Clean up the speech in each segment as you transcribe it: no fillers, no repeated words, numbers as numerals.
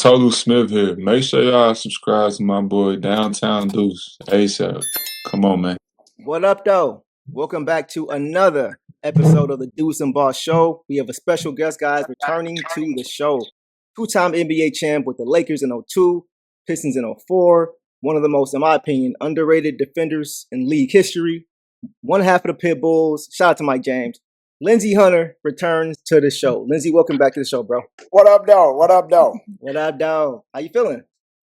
Total Smith here. Make sure y'all subscribe to my boy Downtown Deuce ASAP. Come on, man. What up, though? Welcome back to another episode of the Deuce and Boss Show. We have a special guest, guys, returning to the show. Two-time NBA champ with the Lakers in 02, Pistons in 04. One of the most, in my opinion, underrated defenders in league history. One half of the Pit Bulls. Shout out to Mike James. Lindsey Hunter returns to the show. Lindsey, welcome back to the show, bro. What up, dog? What up, dog? What up, dog? How you feeling?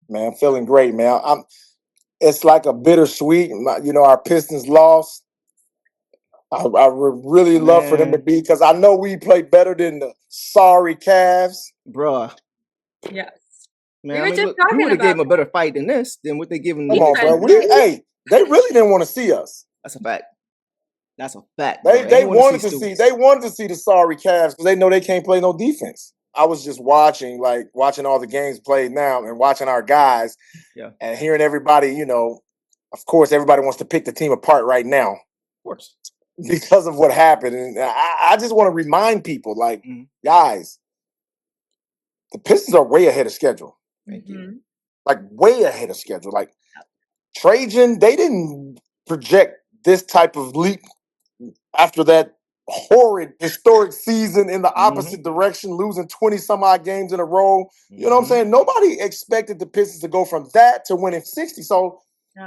Man, I'm feeling great, man. It's like a bittersweet. You know, our Pistons lost. I would really love for them to be, because I know we played better than the sorry Cavs. Bruh. Yes. Man, we would have gave them a better fight than this, than what they give them. Come on, bro. They really didn't want to see us. That's a fact. That's a fact. They wanted to see. They wanted to see the sorry Cavs because they know they can't play no defense. I was just watching all the games played now and watching our guys, and hearing everybody. You know, of course, everybody wants to pick the team apart right now, of course, because of what happened. And I just want to remind people, guys, the Pistons are way ahead of schedule. Thank you. Like way ahead of schedule. Like Trajan, they didn't project this type of leap after that horrid historic season in the opposite direction, losing 20 some odd games in a row. You know what I'm saying? Nobody expected the Pistons to go from that to winning 60. So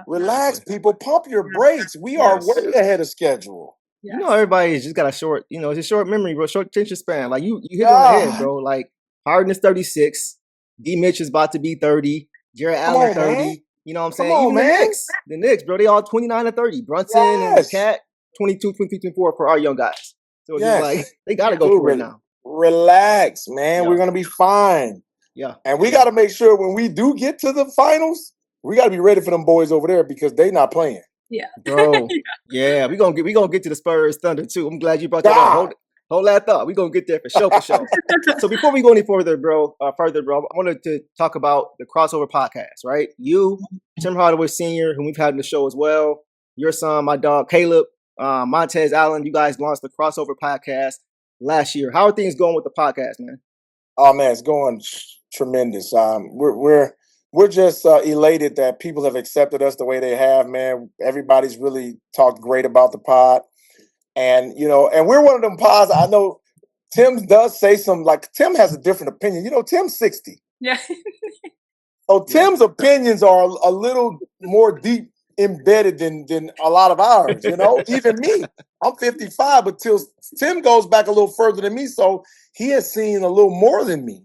relax, people, pump your brakes. We are way ahead of schedule. You know, everybody's just got a short, it's a short memory, bro, short attention span. Like you hit it on the head, bro. Like Harden is 36, D Mitch is about to be 30, Jared Allen 30. Man. You know what I'm saying? Even the Knicks, bro, they all 29 and 30. Brunson and Cat, 22, 23, 24 for our young guys. So just like they gotta go for it now. Relax, man. We're gonna be fine. Yeah. And we gotta make sure when we do get to the finals, we gotta be ready for them boys over there because they not playing. Yeah. Bro. Yeah, we gonna get to the Spurs Thunder too. I'm glad you brought that up. Hold that thought. We're gonna get there for sure. So before we go any further, bro, I wanted to talk about the Crossover podcast, right? You, Tim Hardaway Sr., whom we've had in the show as well, your son, my dog, Caleb, Montez Allen, you guys launched the Crossover podcast last year. How are things going with the podcast, man? Oh man, it's going tremendous. We're just elated that people have accepted us the way they have, man. Everybody's really talked great about the pod. And, and we're one of them pods. I know Tim does say Tim has a different opinion. Tim's 60. Yeah. So Tim's opinions are a little more deep embedded than a lot of ours, even me. I'm 55, but Tim goes back a little further than me. So he has seen a little more than me.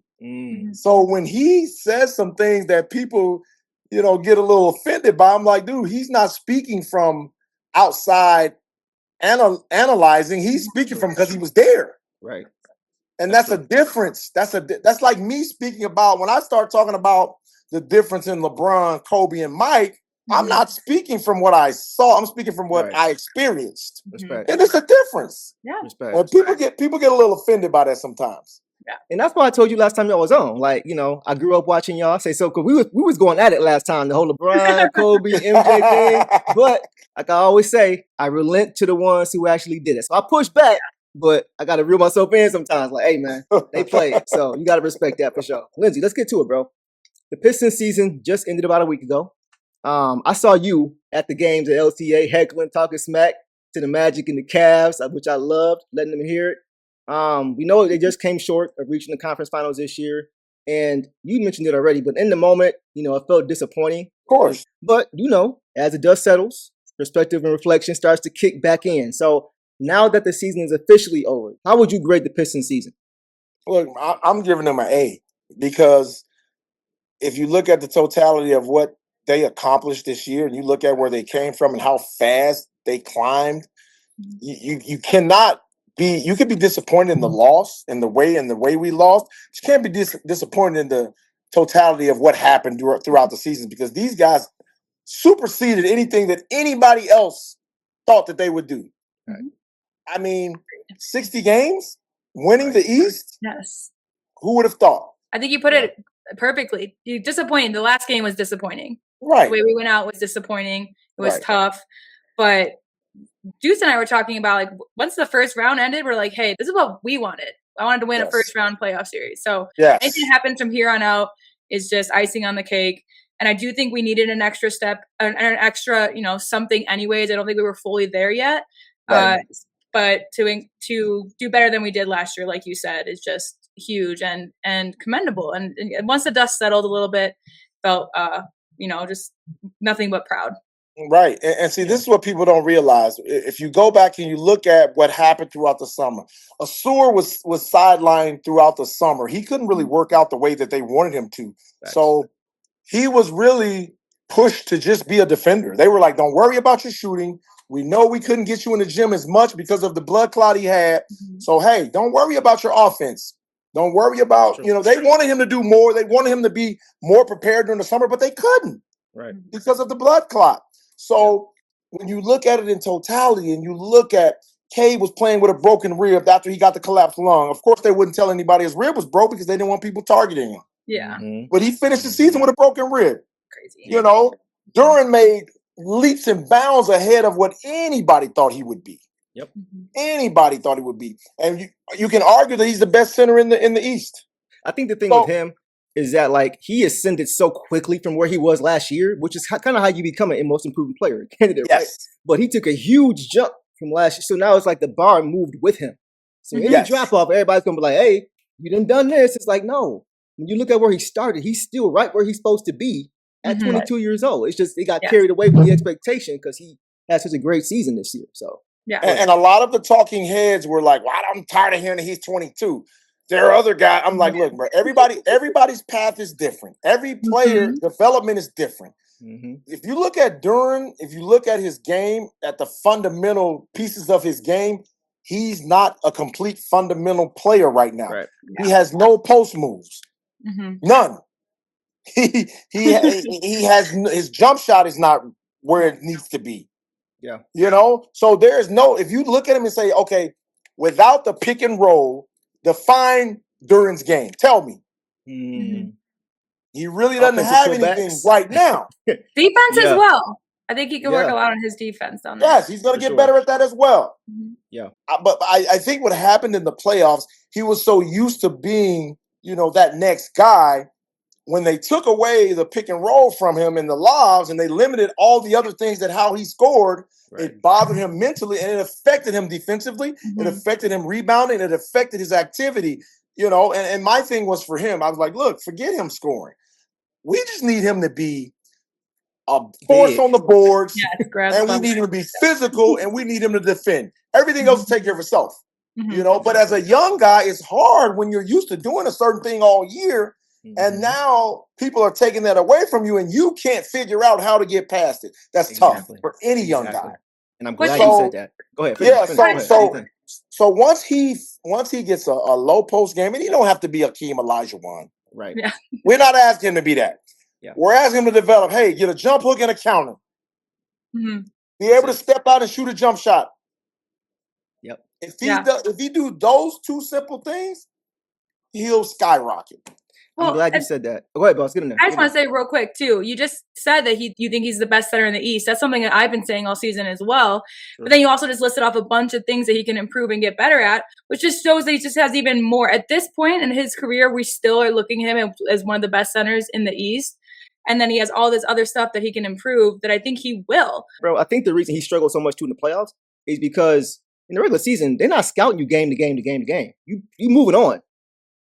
So when he says some things that people, get a little offended by, I'm like, dude, he's not speaking from outside analyzing. He's speaking from because he was there. Right. And that's a difference. That's like me speaking about when I start talking about the difference in LeBron, Kobe, and Mike. I'm not speaking from what I saw. I'm speaking from what I experienced. Respect. And it's a difference. Yeah. Respect. And people get a little offended by that sometimes. Yeah. And that's why I told you last time y'all was on. Like, I grew up watching y'all say so. Cause we was going at it last time, the whole LeBron, Kobe, MJ thing. But like I always say, I relent to the ones who actually did it. So I push back, but I got to reel myself in sometimes. Like, hey man, they played. So you got to respect that for sure. Lindsey, let's get to it, bro. The Pistons season just ended about a week ago. I saw you at the games at LTA heckling, talking smack to the Magic and the Cavs, which I loved, letting them hear it. We know they just came short of reaching the conference finals this year. And you mentioned it already, but in the moment, it felt disappointing. Of course. But, as the dust settles, perspective and reflection starts to kick back in. So now that the season is officially over, how would you grade the Pistons season? Look, I'm giving them an A because if you look at the totality of what they accomplished this year and you look at where they came from and how fast they climbed, you cannot be, you could be disappointed in the loss and the way we lost. You can't be disappointed in the totality of what happened throughout the season because these guys superseded anything that anybody else thought that they would do. Right. I mean, 60 games, winning the East. Yes. Who would have thought? I think you put it perfectly. You disappointing. The last game was disappointing. Right. The way we went out was disappointing. It was tough. But Deuce and I were talking about, once the first round ended, we're like, hey, this is what we wanted. I wanted to win a first round playoff series. So anything that happens from here on out is just icing on the cake. And I do think we needed an extra step, an extra, something anyways. I don't think we were fully there yet. Right. But to do better than we did last year, like you said, is just huge and commendable. And once the dust settled a little bit, felt, just nothing but proud. Right. And see, this is what people don't realize. If you go back and you look at what happened throughout the summer, Asur was sidelined throughout the summer. He couldn't really work out the way that they wanted him to. Right. So he was really pushed to just be a defender. They were like, don't worry about your shooting. We know we couldn't get you in the gym as much because of the blood clot he had. Mm-hmm. So, hey, don't worry about your offense. Don't worry about, they wanted him to do more. They wanted him to be more prepared during the summer, but they couldn't. Right. Because of the blood clot. So when you look at it in totality and you look at Cade was playing with a broken rib after he got the collapsed lung. Of course, they wouldn't tell anybody his rib was broke because they didn't want people targeting him. Yeah. Mm-hmm. But he finished the season with a broken rib. Crazy. Duran made leaps and bounds ahead of what anybody thought he would be. Yep. Anybody thought he would be. And you can argue that he's the best center in the East. I think the thing with him is that he ascended so quickly from where he was last year, which is kind of how you become a most improved player candidate, right? But he took a huge jump from last year. So now it's like the bar moved with him. So any drop off, everybody's going to be like, hey, you done this. It's like, no. When you look at where he started, he's still right where he's supposed to be at 22 years old. It's just he got carried away with the expectation because he had such a great season this year. So and a lot of the talking heads were like, well, I'm tired of hearing that he's 22. There are other guys. I'm like, look, bro, everybody's path is different. Every player development is different. Mm-hmm. If you look at Duran, if you look at his game, at the fundamental pieces of his game, he's not a complete fundamental player right now. Right. He has no post moves. Mm-hmm. None. He has his jump shot is not where it needs to be. Yeah. So there's no, if you look at him and say, okay, without the pick and roll, define Duran's game. Tell me. Mm-hmm. He really doesn't have anything right now. Defense as well. I think he can work a lot on his defense on that. Yes, he's going to get better at that as well. Mm-hmm. Yeah. But I think what happened in the playoffs, he was so used to being, that next guy. When they took away the pick and roll from him in the lobs and they limited all the other things that how he scored, it bothered him mentally and it affected him defensively. Mm-hmm. It affected him rebounding. It affected his activity, and my thing was for him. I was like, look, forget him scoring. We just need him to be a force on the boards and we need him to be physical and we need him to defend. Everything else will take care of itself, but as a young guy, it's hard when you're used to doing a certain thing all year. Mm-hmm. And now people are taking that away from you and you can't figure out how to get past it. That's tough for any young guy. And I'm glad you said that. Go ahead. So once he gets a low post game, and he don't have to be Akeem Olajuwon. Right. Yeah. We're not asking him to be that. Yeah. We're asking him to develop, hey, get a jump hook and a counter. Mm-hmm. Be able to step out and shoot a jump shot. Yep. If he do those two simple things, he'll skyrocket. I'm glad you said that. Go ahead, boss. Get in there. I just want to say real quick, too. You just said that you think he's the best center in the East. That's something that I've been saying all season as well. Sure. But then you also just listed off a bunch of things that he can improve and get better at, which just shows that he just has even more. At this point in his career, we still are looking at him as one of the best centers in the East. And then he has all this other stuff that he can improve that I think he will. Bro, I think the reason he struggled so much, too, in the playoffs is because in the regular season, they're not scouting you game to game to game to game. You moving on.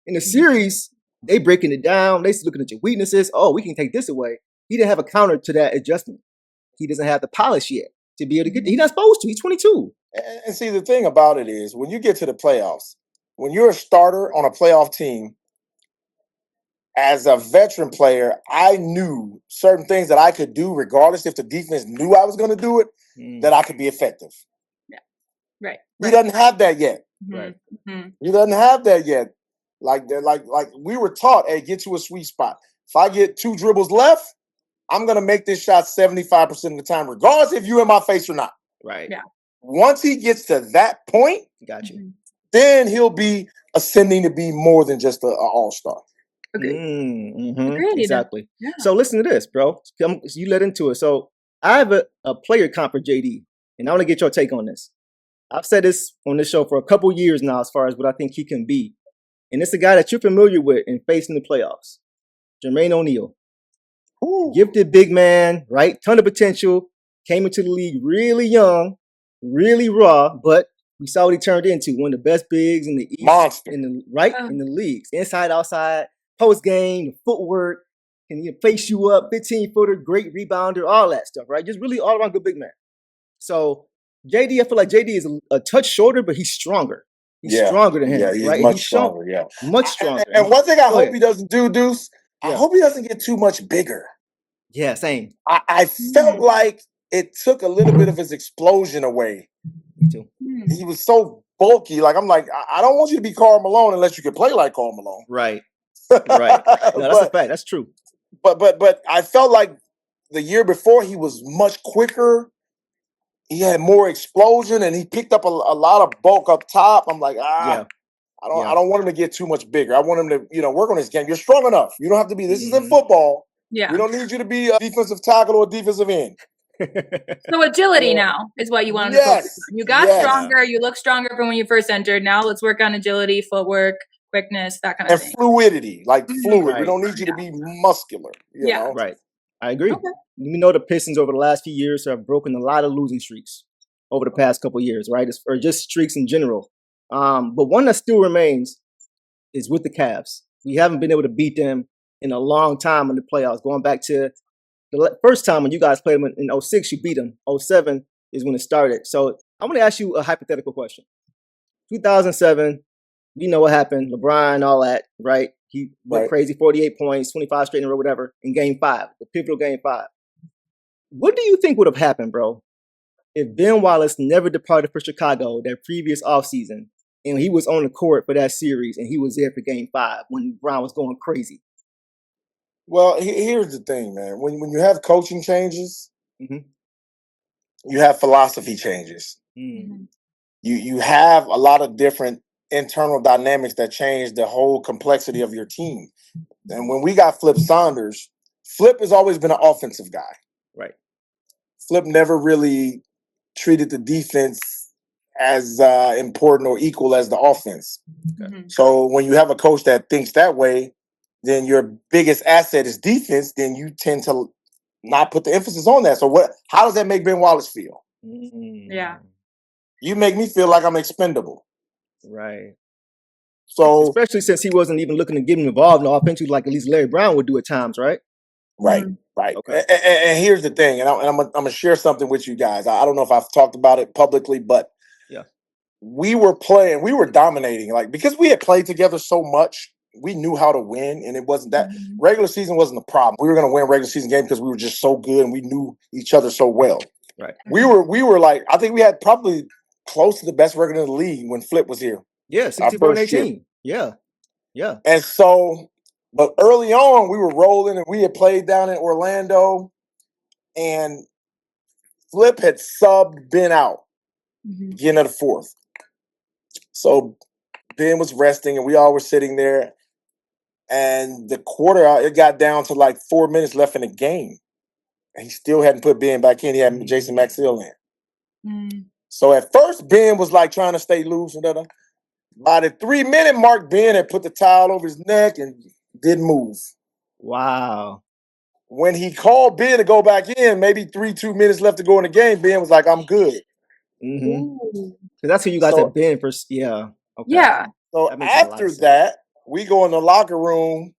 In the series, they breaking it down. They looking at your weaknesses. Oh, we can take this away. He didn't have a counter to that adjustment. He doesn't have the polish yet to be able to get. He's not supposed to. He's 22. And see, the thing about it is, when you get to the playoffs, when you're a starter on a playoff team, as a veteran player, I knew certain things that I could do, regardless if the defense knew I was going to do it, that I could be effective. Yeah, right. He doesn't have that yet. Right. Mm-hmm. He doesn't have that yet. Like we were taught, hey, get to a sweet spot. If I get 2 dribbles left, I'm going to make this shot 75% of the time, regardless if you're in my face or not. Right. Yeah. Once he gets to that point, got you. Then he'll be ascending to be more than just an all-star. Agreed. Mm-hmm. Exactly. Yeah. So listen to this, bro. You led into it. So I have a player comp for JD, and I want to get your take on this. I've said this on this show for a couple years now as far as what I think he can be. And it's a guy that you're familiar with and facing the playoffs. Jermaine O'Neal. Ooh. Gifted big man, right? Ton of potential. Came into the league really young, really raw, but we saw what he turned into. One of the best bigs in the East. Monster. In the leagues. Inside, outside, post game, the footwork, can he face you up, 15-footer, great rebounder, all that stuff, right? Just really all around good big man. So JD, I feel like JD is a touch shorter, but he's stronger. He's stronger than him, yeah, he's right? much stronger, much stronger. And one thing I hope he doesn't do, Deuce, I hope he doesn't get too much bigger. Yeah, same. I felt like it took a little bit of his explosion away. Me too. He was so bulky. Like, I'm like, I don't want you to be Karl Malone unless you can play like Karl Malone. Right. Right. No, that's a fact. That's true. But I felt like the year before he was much quicker. He had more explosion, and he picked up a lot of bulk up top. I'm like, I don't want him to get too much bigger. I want him to, work on his game. You're strong enough. You don't have to be. This isn't football. Yeah. We don't need you to be a defensive tackle or a defensive end. So agility now is what you want to focus on. You got stronger. You look stronger from when you first entered. Now let's work on agility, footwork, quickness, that kind of thing. And fluidity, like fluid. Right. We don't need you to be muscular. You know? Right. I agree. Okay. We know the Pistons over the last few years have broken a lot of losing streaks over the past couple of years, right? Or just streaks in general. But one that still remains is with the Cavs. We haven't been able to beat them in a long time in the playoffs, going back to the first time when you guys played them in 06, you beat them. 07 is when it started. So I'm going to ask you a hypothetical question. 2007, we know what happened. LeBron, all that, right? He went crazy, 48 points, 25 straight in a row, whatever, in Game 5, the pivotal Game 5. What do you think would have happened, bro, if Ben Wallace never departed for Chicago that previous offseason and he was on the court for that series and he was there for Game 5 when Brown was going crazy? Well, here's the thing, man. When you have coaching changes, you have philosophy changes. Mm-hmm. You have a lot of different internal dynamics that change the whole complexity of your team. And when we got Flip Saunders, Flip has always been an offensive guy. Right. Flip never really treated the defense as important or equal as the offense. Okay. So when you have a coach that thinks that way, then your biggest asset is defense, then you tend to not put the emphasis on that. So how does that make Ben Wallace feel? Yeah. You make me feel like I'm expendable. Right. So especially since he wasn't even looking to get involved in offense like at least Larry Brown would do at times, right? Right, right. Okay. And here's the thing, and I'm gonna share something with you guys. I don't know if I've talked about it publicly, but we were dominating, like, because we had played together so much. We knew how to win, and it wasn't that regular season wasn't the problem. We were going to win regular season game because we were just so good and we knew each other so well. Right. We were like, I think we had probably close to the best record in the league when Flip was here. Yeah, 64-18. Yeah. Yeah. And so, but early on we were rolling and we had played down in Orlando and Flip had subbed Ben out beginning of the fourth. So Ben was resting and we all were sitting there. And the quarter, it got down to like 4 minutes left in the game. And he still hadn't put Ben back in. He had Jason Maxill in. So at first, Ben was like trying to stay loose. And by the 3-minute mark, Ben had put the towel over his neck and didn't move. Wow. When he called Ben to go back in, maybe 2 minutes left to go in the game, Ben was like, I'm good. So that's who you guys had been for. Yeah. Okay. Yeah. So after that, we go in the locker room,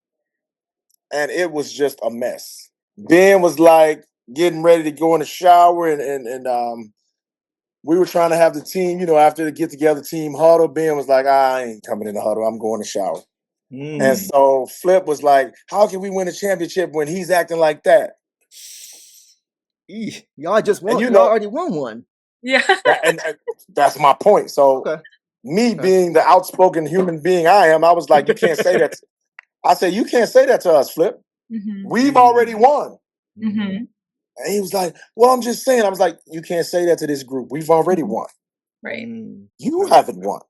and it was just a mess. Ben was like getting ready to go in the shower, and we were trying to have the team, after the get-together team huddle. Ben was like, I ain't coming in the huddle. I'm going to shower. And so Flip was like, how can we win a championship when he's acting like that? Y'all just won. Y'all already won one. Yeah. and that's my point. So me being the outspoken human being I am, I was like, you can't say that. I said, you can't say that to us, Flip. We've already won. And he was like, well, I'm just saying. I was like, you can't say that to this group. We've already won. Right. You haven't won.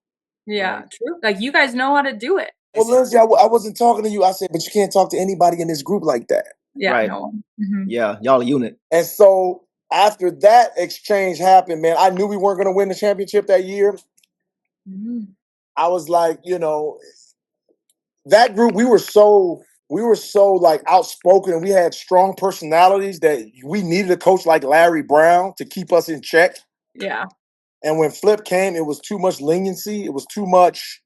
Yeah, true. Like, you guys know how to do it. Well, Lindsey, I wasn't talking to you. I said, but you can't talk to anybody in this group like that. Yeah, right. No. Yeah, y'all a unit. And so after that exchange happened, man, I knew we weren't going to win the championship that year. I was like, that group, we were so we were so like outspoken and we had strong personalities that we needed a coach like Larry Brown to keep us in check. Yeah. And when Flip came, it was too much leniency. It was too much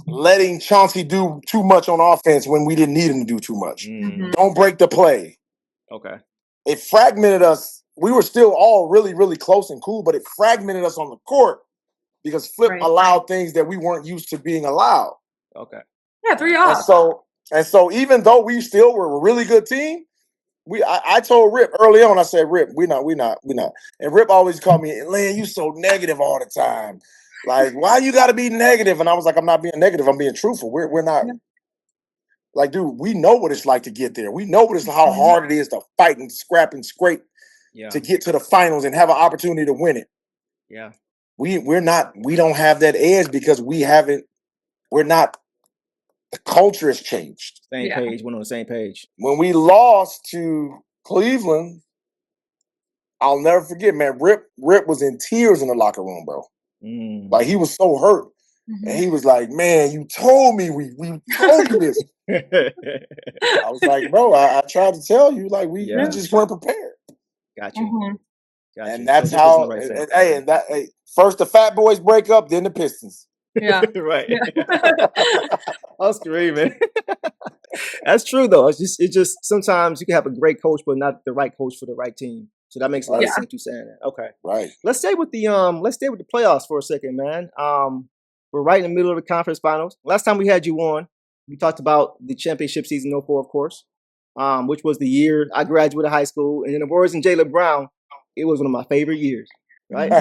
letting Chauncey do too much on offense when we didn't need him to do too much. Mm. Don't break the play. Okay. It fragmented us. We were still all really, really close and cool, but it fragmented us on the court because Flip allowed things that we weren't used to being allowed. Okay. Yeah, 3 off. And so even though we still were a really good team, I told Rip early on, I said, Rip, we're not. And Rip always called me, Lynn, you so negative all the time. Like, why you gotta be negative? And I was like, I'm not being negative, I'm being truthful. We're not like, dude, we know what it's like to get there. We know how hard it is to fight and scrap and scrape to get to the finals and have an opportunity to win it. Yeah. We don't have that edge because the culture has changed. Same page. We're on the same page. When we lost to Cleveland, I'll never forget, man. Rip was in tears in the locker room, bro. Like he was so hurt. And he was like, man, you told me we told you this. I was like, bro, I tried to tell you, like we just weren't prepared. Got you. And that's how first the Fat Boys break up, then the Pistons. Yeah. Right. Yeah. That's great, man. That's true though. It's just sometimes you can have a great coach, but not the right coach for the right team. So that makes a lot of sense you saying that. Okay. Right. Let's stay with the playoffs for a second, man. We're right in the middle of the conference finals. Last time we had you on, we talked about the championship season 04, of course, which was the year I graduated high school. And in the words of Jaylen Brown, it was one of my favorite years, right?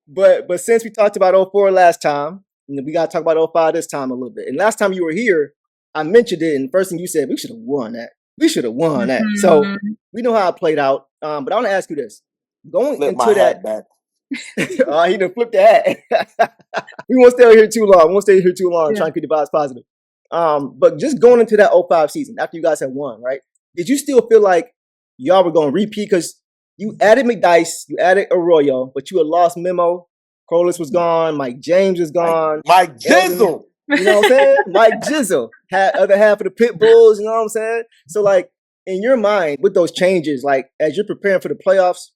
But since we talked about 04 last time, we got to talk about 05 this time a little bit. And last time you were here, I mentioned it, and the first thing you said, we should have won that. So we know how it played out. But I want to ask you this. Going Flip into my that, hat back. he done flipped the hat. We won't stay here too long. Trying to keep the vibes positive. But just going into that 05 season, after you guys had won, right? Did you still feel like y'all were going to repeat? Because you added McDyess, you added Arroyo, but you had lost Memo. Corliss was gone. Mike James was gone. Mike Jizzle. You know what I'm saying? Mike Jizzle had other half of the Pit Bulls. You know what I'm saying? So, like, in your mind, with those changes, like, as you're preparing for the playoffs,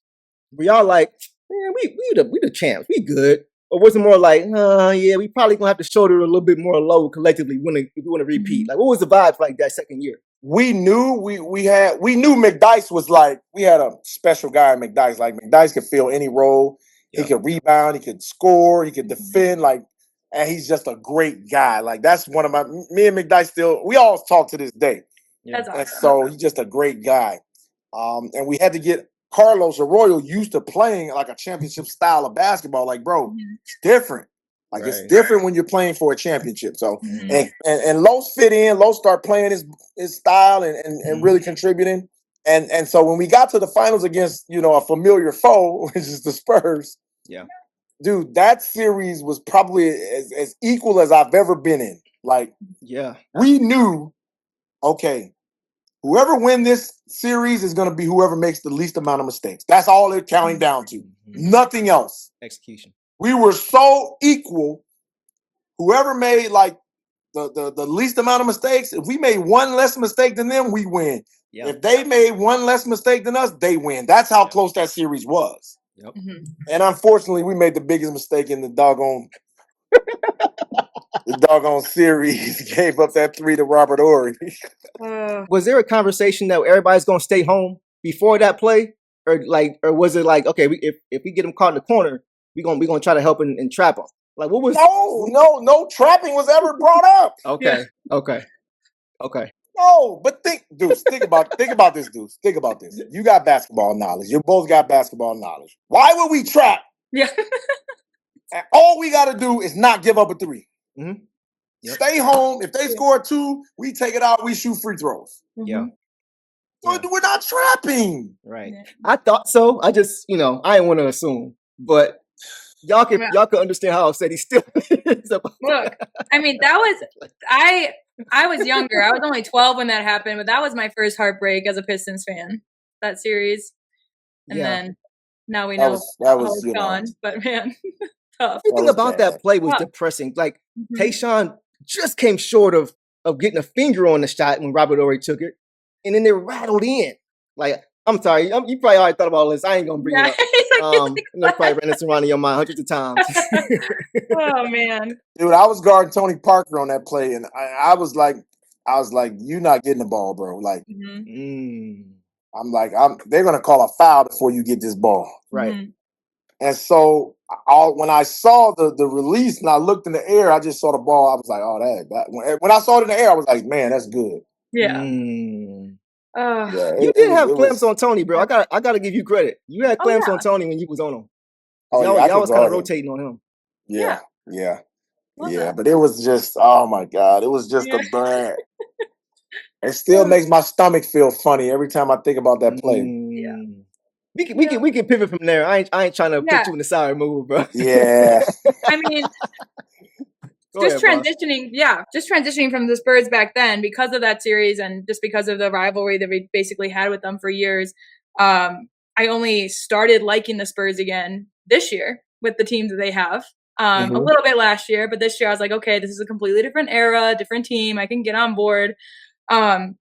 were y'all like, man, we the champs. We good. Or was it more like, we probably going to have to shoulder a little bit more load collectively if we want to repeat? Like, what was the vibes like that second year? We knew we knew McDyess was like, we had a special guy in McDyess. Like, McDyess could fill any role. He could rebound. He could score. He could defend. Like, and he's just a great guy. Like, that's one of me and McDyess we all talk to this day. Yeah. That's awesome. And so he's just a great guy. And we had to get Carlos Arroyo used to playing like a championship style of basketball. Like, bro, it's different. Like, it's different when you're playing for a championship. So, and Los fit in. Los start playing his style and really contributing. And so when we got to the finals against, a familiar foe, which is the Spurs, dude, that series was probably as equal as I've ever been in. Like, we knew, okay, whoever win this series is going to be whoever makes the least amount of mistakes. That's all it's counting down to. Nothing else. Execution. We were so equal. Whoever made like the least amount of mistakes, if we made one less mistake than them, we win. Yep. If they made one less mistake than us, they win. That's how close that series was. Yep. And unfortunately, we made the biggest mistake in the doggone series. Gave up that 3 to Robert Horry. Was there a conversation that everybody's going to stay home before that play, or was it like, okay, if we get them caught in the corner, we gonna try to help and trap them? Like, what was? No trapping was ever brought up. Okay. No, but think about this, Deuce. Think about this. You got basketball knowledge. You both got basketball knowledge. Why would we trap? Yeah. And all we got to do is not give up a 3. Mm-hmm. Yep. Stay home. If they score 2, we take it out. We shoot free throws. Yeah. We're not trapping. Right. I thought so. I just, I didn't want to assume, but y'all can understand how upset he still is about Look, I mean, that was I was younger. I was only 12 when that happened, but that was my first heartbreak as a Pistons fan. That series, and then now we know that was gone. But man, tough. Everything about that play was depressing. Like Tayshaun just came short of of getting a finger on the shot when Robert Horry took it, and then they rattled in. Like, I'm sorry, you probably already thought about all this. I ain't gonna bring it up. That's probably ran this around in your mind hundreds of times. Oh man, dude, I was guarding Tony Parker on that play, and I was like, you're not getting the ball, bro. Like, I'm like, they're gonna call a foul before you get this ball, right? Mm-hmm. And so, when I saw the release and I looked in the air, I just saw the ball. I was like, oh, that. When I saw it in the air, I was like, man, that's good. Yeah. Yeah, you did have clamps on Tony, bro. I got to give you credit. You had clamps on Tony when you was on him. Y'all was kind of rotating on him. Yeah. But it was just, oh my God, it was just a bad. It still makes my stomach feel funny every time I think about that play. Yeah. We can pivot from there. I ain't trying to put you in the side move, bro. Yeah. I mean, just transitioning from the Spurs back then because of that series and just because of the rivalry that we basically had with them for years. I only started liking the Spurs again this year with the teams that they have. A little bit last year, but this year I was like, okay, this is a completely different era, different team. I can get on board. One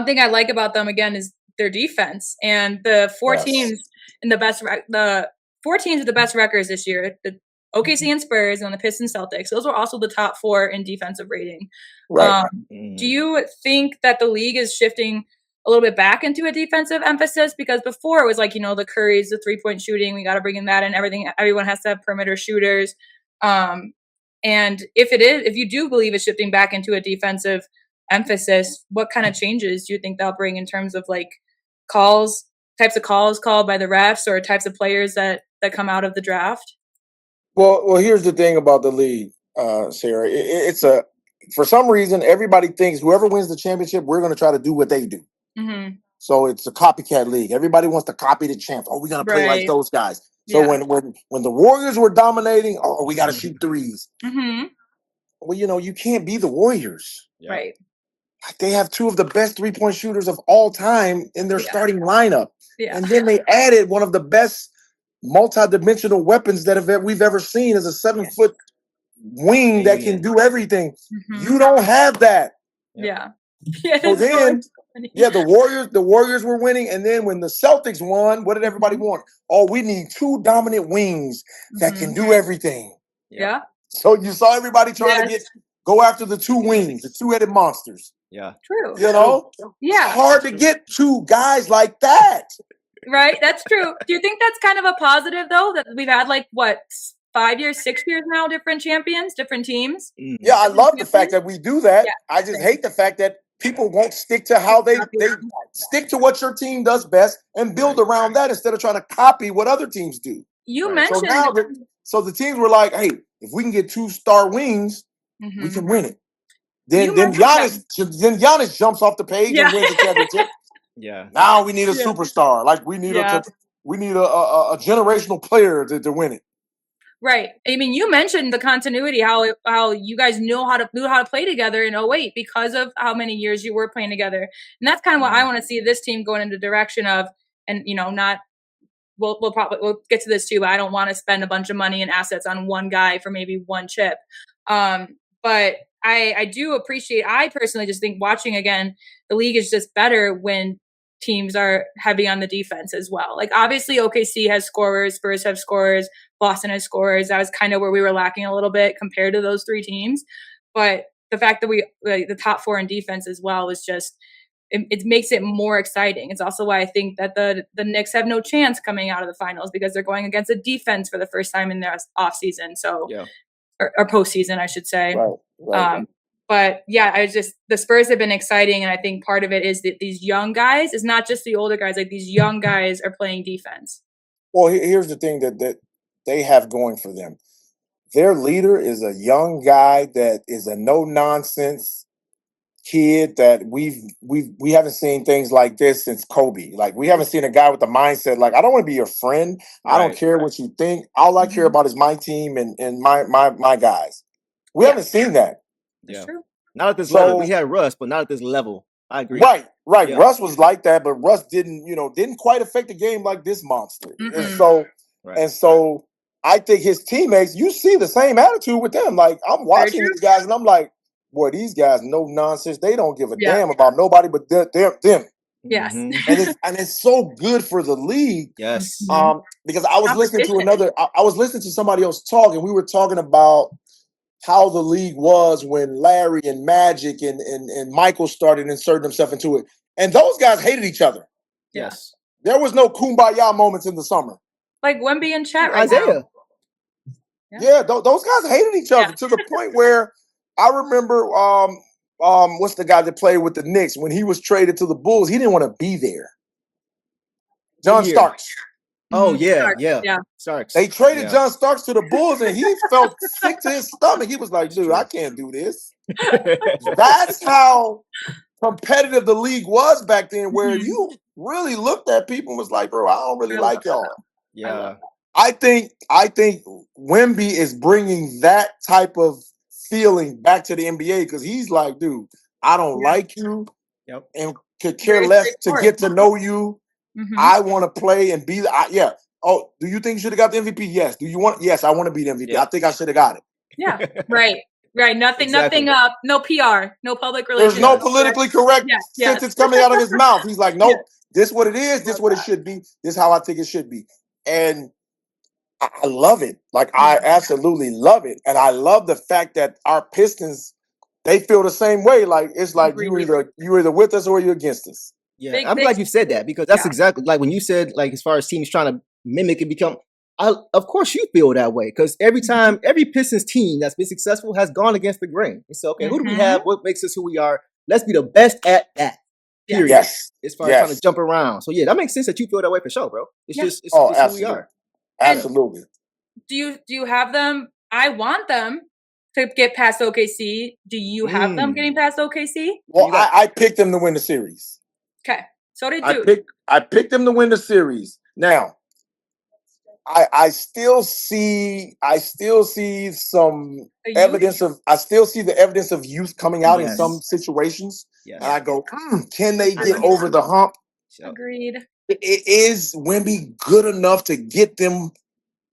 thing I like about them again is their defense, and the four teams with the best records this year, the OKC and Spurs and the Pistons, Celtics. Those were also the top 4 in defensive rating. Right. Do you think that the league is shifting a little bit back into a defensive emphasis? Because before it was like, the Currys, the 3-point shooting, we got to bring in that and everything. Everyone has to have perimeter shooters. And if you do believe it's shifting back into a defensive emphasis, what kind of changes do you think they'll bring in terms of like types of calls called by the refs or types of players that come out of the draft? Well, here's the thing about the league, Sarah. It's for some reason, everybody thinks whoever wins the championship, we're going to try to do what they do. Mm-hmm. So it's a copycat league. Everybody wants to copy the champ. Oh, we're going to play like those guys. So when the Warriors were dominating, we got to shoot threes. Mm-hmm. Well, you can't be the Warriors. Right. They have 2 of the best 3-point shooters of all time in their starting lineup. Yeah. And then they added one of the best multi-dimensional weapons that we've ever seen as a 7-foot wing that can do everything. Mm-hmm. You don't have that. Yeah. So then, the Warriors were winning, and then when the Celtics won, what did everybody want? Oh, we need 2 dominant wings that can do everything. Yeah. So you saw everybody trying to go after the 2 wings, the 2-headed monsters. Yeah. True. Yeah. It's hard to get 2 guys like that. Right. That's true. Do you think that's kind of a positive though, that we've had 5 years, 6 years now, different champions, different teams? Yeah. I love the fact that we do that. Yeah. I just hate the fact that people won't stick to how they stick to what your team does best and build around that instead of trying to copy what other teams do. You mentioned so the teams were like, hey, if we can get 2 star wings, we can win it. Then Giannis jumps off the page and wins the championship. Yeah. Now we need a superstar. Like we need a generational player to win it. Right. I mean, you mentioned the continuity, how you guys knew how to play together in 2008 because of how many years you were playing together. And that's kind of what I want to see this team going in the direction of, and we'll get to this too, but I don't want to spend a bunch of money and assets on one guy for maybe one chip. But I do appreciate, I personally just think watching again, the league is just better when teams are heavy on the defense as well. Like obviously OKC has scorers, Spurs have scorers, Boston has scorers. That was kind of where we were lacking a little bit compared to those 3 teams. But the fact that the top 4 in defense as well is just, it makes it more exciting. It's also why I think that the Knicks have no chance coming out of the finals because they're going against a defense for the first time in their off season. So, or postseason, I should say. Right. But the Spurs have been exciting. And I think part of it is that these young guys, it's not just the older guys, like these young guys are playing defense. Well, here's the thing that they have going for them. Their leader is a young guy that is a no-nonsense kid that we haven't seen things like this since Kobe. Like we haven't seen a guy with the mindset like I don't want to be your friend. I don't care what you think. All I care about is my team and my guys. We haven't seen that. Yeah. Not at this level. We had Russ, but not at this level. I agree. Right. Yeah. Russ was like that, but Russ didn't quite affect the game like this monster. Mm-mm. And so I think his teammates, you see the same attitude with them. Like I'm watching these guys and I'm like, boy, these guys no nonsense. They don't give a Yeah. damn about nobody but them. Yes. Mhm. And it's so good for the league. Yes. Because I was listening to Competition. I was listening to somebody else talk, and we were talking about how the league was when Larry and Magic and Michael started inserting themselves into it. And those guys hated each other. Yeah. Yes. There was no kumbaya moments in the summer. Like Wemby in chat right Isaiah. now. Yeah, those guys hated each other to the point where I remember what's the guy that played with the Knicks when he was traded to the Bulls? He didn't want to be there. John year? Starks. Oh Mhm. yeah, Starks, yeah. yeah. Starks. They traded Yeah. John Starks to the Bulls, and he felt sick to his stomach. He was like, "Dude, I can't do this." That's how competitive the league was back then, where you really looked at people and was like, "Bro, I don't really like y'all." Yeah. I think Wemby is bringing that type of feeling back to the NBA because he's like, "Dude, I don't like you, Yep. and could care Very less to straightforward. get to know you. Mhm. I want to play and be yeah." Oh, do you think you should have got the MVP? Yes. Do you want? Yes, I want to be the MVP. Yeah. I think I should have got it. Yeah. Right. Nothing. Exactly. No PR. No public relations. There's no politically correct Yes. sentence coming out of his mouth. He's like, nope, this what it is. This Love what it that. should be. This how I think it should be. And I love it. Like I absolutely love it. And I love the fact that our Pistons, they feel the same way. Like it's like you're either with us or you're against us. Yeah, Big, I'm big glad you said that because that's yeah. exactly like when you said like as far as teams trying to mimic and become. Of course you feel that way because every time every Pistons team that's been successful has gone against the grain. It's okay. Who do we have? What makes us who we are? Let's be the best at that. Period. Yes. As far as trying to jump around. So yeah, that makes sense that you feel that way for sure, bro. It's just it's who we are. Absolutely. Do you have them? I want them to get past OKC. Do you have them getting past OKC? Well, I picked them to win the series. Okay. So did you. I picked them to win the series. Now, I still see some evidence of the evidence of youth coming out in some situations. Yes. And I go, can they get over the hump? Agreed. Is Wemby good enough to get them,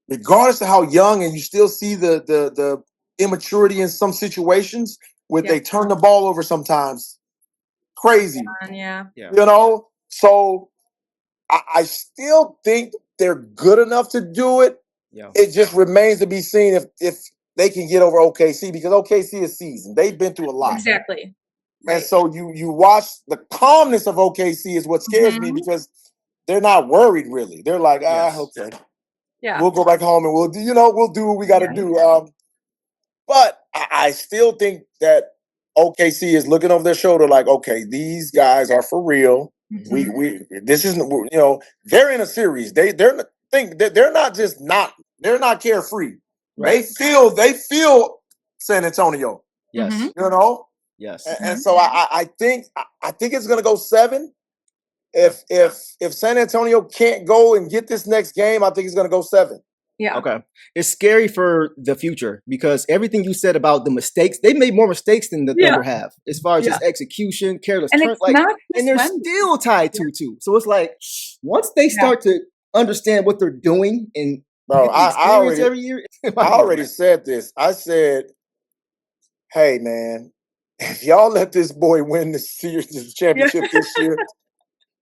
regardless of how young, and you still see the immaturity in some situations where they turn the ball over sometimes. Crazy. Yeah. You know? So I still think they're good enough to do it. Yeah. It just remains to be seen if they can get over OKC because OKC is seasoned. They've been through a lot. Exactly. Right. And so you watch the calmness of OKC is what scares me because they're not worried really. They're like, okay. Yeah. We'll go back home and we'll do what we got to do. But I still think that OKC is looking over their shoulder like, okay, these guys are for real. This isn't, they're in a series. They're not carefree. Right. They feel San Antonio. Yes. Yes. And so I think it's gonna go 7. If San Antonio can't go and get this next game, I think it's gonna go 7. Yeah. Okay. It's scary for the future because everything you said about the mistakes, they made more mistakes than the Thunder have as far as just execution, careless turns, and they're still tied 2-2. So it's like once they start to understand what they're doing and every year. I already said this. I said, hey man, if y'all let this boy win this championship this year,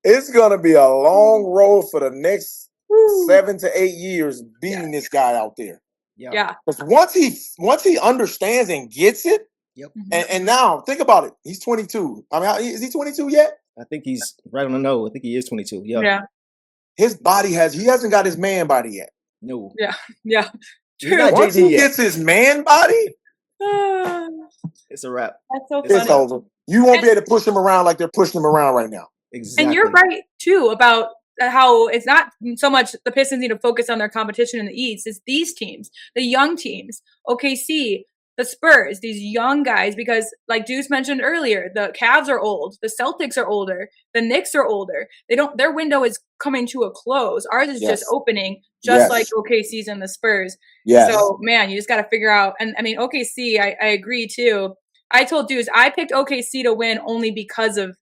it's gonna be a long road for the next 7 to 8 years beating this guy out there. Yeah. Because once he understands and gets it, and now think about it. He's 22. I mean, is he 22 yet? I think he's right on the nose. I think he is 22. Yeah. His body he hasn't got his man body yet. No. Yeah. Yeah. Once he gets his man body, it's a wrap. That's so funny. It's over. You won't be able to push him around like they're pushing him around right now. Exactly. And you're right too about how it's not so much the Pistons need to focus on their competition in the East. It's these teams, the young teams, OKC, the Spurs, these young guys, because like Deuce mentioned earlier, the Cavs are old, the Celtics are older, the Knicks are older. Their window is coming to a close. Ours is just opening, like OKC's and the Spurs. Yes. So man, you just got to figure out. And I mean, OKC, I agree too. I told Deuce I picked OKC to win only because of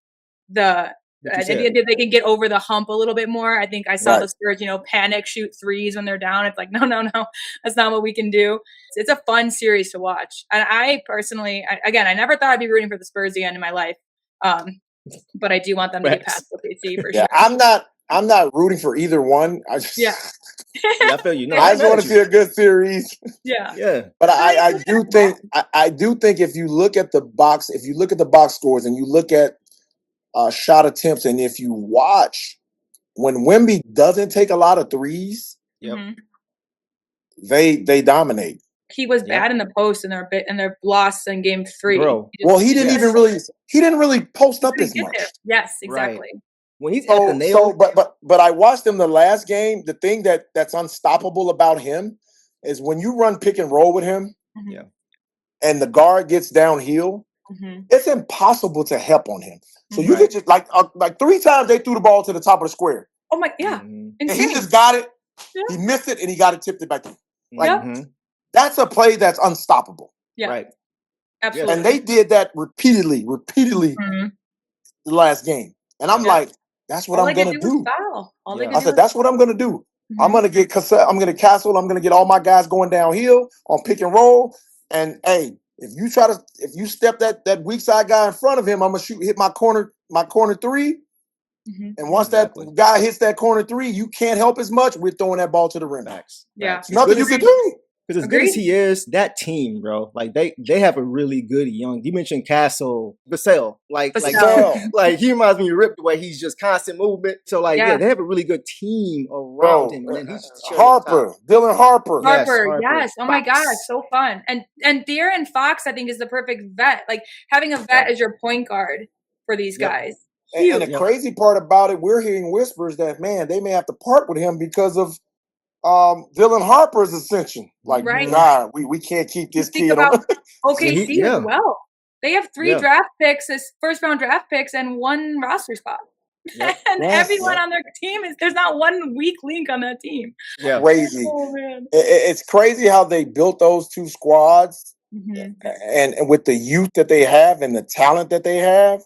the If they can get over the hump a little bit more. I think I saw the Spurs, panic shoot threes when they're down. It's like, no, that's not what we can do. It's a fun series to watch. And I personally, I never thought I'd be rooting for the Spurs again in my life. But I do want them to get past OKC for sure. I'm not rooting for either one. I feel you. No, I just want to see a good series. Yeah. But I do think if you look at the box scores and you look at shot attempts, and if you watch when Wemby doesn't take a lot of threes, they dominate. He was bad in the post and their loss in game 3. Bro. He didn't really post up as much. Yes, exactly. Right. When he's at the nail. But I watched him the last game. The thing that's unstoppable about him is when you run pick and roll with him, and the guard gets downhill, it's impossible to help on him. So you get just like 3 times they threw the ball to the top of the square. Oh my, yeah. And he just got it. Yeah. He missed it and he got it tipped it back in. That's a play that's unstoppable. Yeah. Right. Absolutely. And they did that repeatedly the last game. And I'm like, that's what I'm going to do. I said, that's what I'm going to do. I'm going to get Castle. I'm going to get all my guys going downhill on pick and roll. And hey, if you step that weak side guy in front of him, I'm going to hit my corner 3. And once that guy hits that corner 3, you can't help as much. We're throwing that ball to the rim. Nothing you can do. Because as good as he is, that team, bro, like they have a really good young. You mentioned Vassell, like he reminds me of Rip the way he's just constant movement. So they have a really good team around him. And then he's Dylan Harper. Yes. Oh my God, so fun. And De'Aaron Fox, I think, is the perfect vet. Like having a vet as your point guard for these guys. And the crazy part about it, we're hearing whispers that they may have to part with him because of Dylan Harper's Ascension. Like, nah, we can't keep this kid on. OKC as well. They have 3 draft picks, first round draft picks, and 1 roster spot. And everyone on their team there's not one weak link on that team. Yeah. Crazy. Oh, man. It's crazy how they built those 2 squads and with the youth that they have and the talent that they have.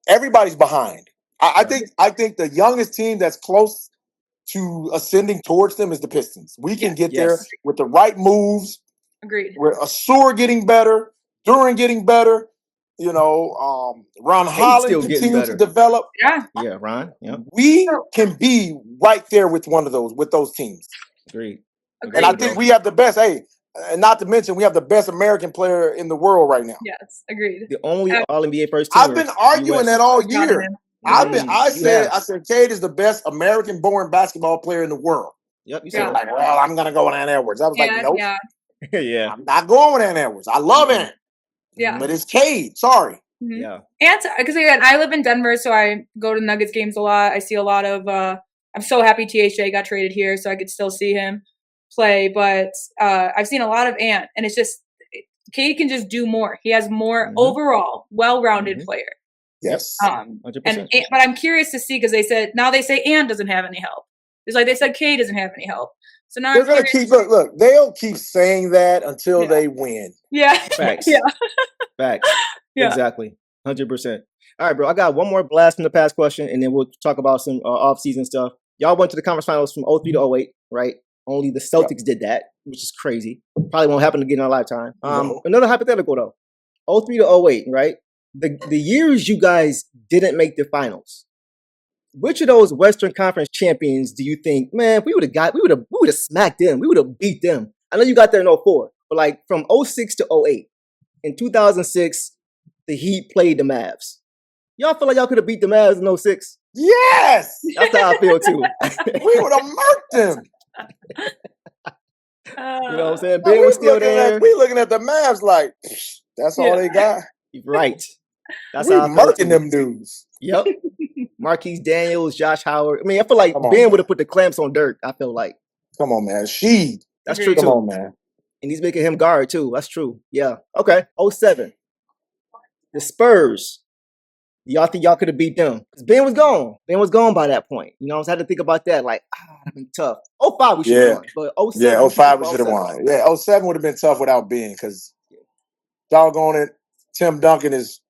Everybody's behind. I think the youngest team that's close to ascending towards them is the Pistons. We can get there with the right moves. Agreed. With Asur getting better, Duran getting better, Ron Holland continues to develop. Yeah, Ron. Yeah. We can be right there with those teams. Agreed. And I think we have the best. Hey, and not to mention we have the best American player in the world right now. Yes, agreed. The only All-NBA first team. I've been arguing that all year. I said Cade is the best American-born basketball player in the world. Yep, you said I'm gonna go with Ant Edwards. I was like, nope. Yeah. I'm not going with Ant Edwards. I love Ant. Yeah. But it's Cade. Sorry. Yeah. And because again, I live in Denver, so I go to Nuggets games a lot. I see a lot of I'm so happy THJ got traded here so I could still see him play. But I've seen a lot of Ant, and it's just Cade can just do more. He has more overall well-rounded player. Yes. 100%. But I'm curious to see because they say Ant doesn't have any help. It's like they said Cade doesn't have any help. So now they're going to keep look. They'll keep saying that until they win. Yeah. Facts. Facts. Yeah. Exactly. 100%. All right, bro. I got one more blast from the past question, and then we'll talk about some off-season stuff. Y'all went to the conference finals from 03 to 08, right? Only the Celtics did that, which is crazy. Probably won't happen again in our lifetime. Another hypothetical though. 03 to 08, right? The years you guys didn't make the finals. Which of those Western Conference champions do you think, man, we would have smacked them. We would have beat them. I know you got there in 04, but like from 06 to 08, in 2006, the Heat played the Mavs. Y'all feel like y'all could have beat the Mavs in 06? Yes! That's how I feel too. We would have murked them. You know what I'm saying? Ben was still there. We looking at the Mavs like, that's all they got. Right. That's how I'm murking them dudes. Yep. Marquise Daniels, Josh Howard. I mean, I feel like Ben would have put the clamps on Dirk, I feel like. Come on, man. That's true, too. Come on, man. And he's making him guard, too. That's true. Yeah. Okay. 07. The Spurs. Y'all think y'all could have beat them? Because Ben was gone. Ben was gone by that point. You know, I had to think about that. Like, that'd been tough. 05 we should have won. But 07. Yeah, 05 we should have won. Yeah, 07 would have been tough without Ben because doggone it, Tim Duncan is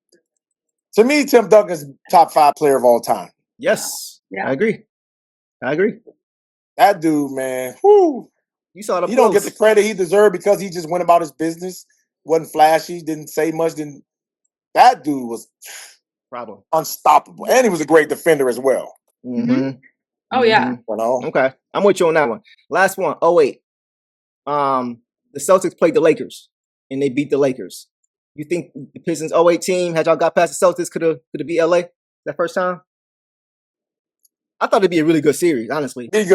To me, Tim Duncan's top 5 player of all time. Yes. Yeah. I agree. That dude, man. Whoo. You saw the He don't get the credit he deserved because he just went about his business. Wasn't flashy. Didn't say much. That dude was problem. Unstoppable. And he was a great defender as well. Mm-hmm. Oh, yeah. You know? Okay. I'm with you on that one. Last one. 08. The Celtics played the Lakers and they beat the Lakers. You think the Pistons 08 team, had y'all got past the Celtics, could have beat LA that first time? I thought it'd be a really good series, honestly. It'd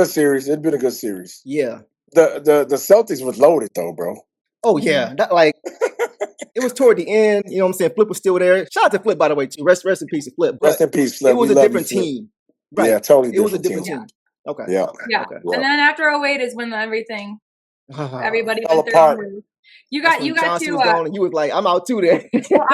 been a good series. Yeah. The Celtics was loaded though, bro. Oh yeah. That it was toward the end, you know what I'm saying? Flip was still there. Shout out to Flip, by the way, too. Rest in peace to Flip. Rest in peace, Flip. It was a different team. Right. Yeah, totally different. It was a different team. Okay. Yeah. Okay. And then after 08 is when everything everybody fell went apart. through. You got Johnson to was gone and you was like, I'm out too there. well,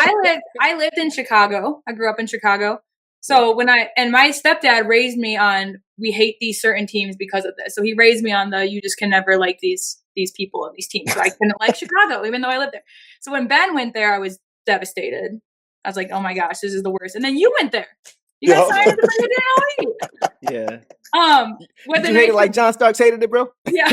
I lived in Chicago. I grew up in Chicago. So my stepdad raised me on, we hate these certain teams because of this. So he raised me on you just can never like these people and these teams. So I couldn't like Chicago, even though I lived there. So when Ben went there, I was devastated. I was like, oh my gosh, this is the worst. And then you went there. You got signed to the Yeah. Did you hate it like John Starks hated it, bro? Yeah.